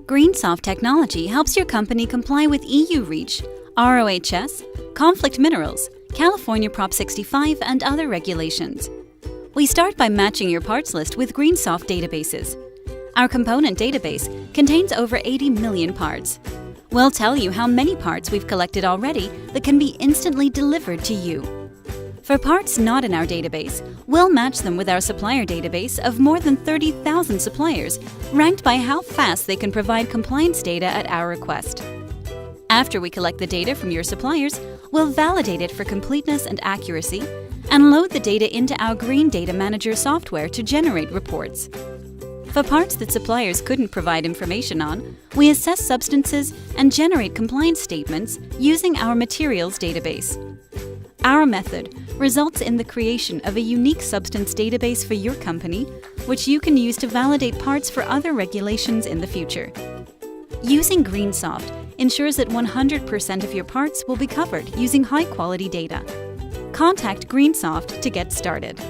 GreenSoft technology helps your company comply with EU REACH, ROHS, conflict minerals, California Prop 65, and other regulations. We start by matching your parts list with GreenSoft databases. Our component database contains over 80 million parts. We'll tell you how many parts we've collected already that can be instantly delivered to you. For parts not in our database, we'll match them with our supplier database of more than 30,000 suppliers, ranked by how fast they can provide compliance data at our request. After we collect the data from your suppliers, we'll validate it for completeness and accuracy, and load the data into our Green Data Manager software to generate reports. For parts that suppliers couldn't provide information on, we assess substances and generate compliance statements using our materials database. Our method results in the creation of a unique substance database for your company, which you can use to validate parts for other regulations in the future. Using GreenSoft ensures that 100% of your parts will be covered using high-quality data. Contact GreenSoft to get started.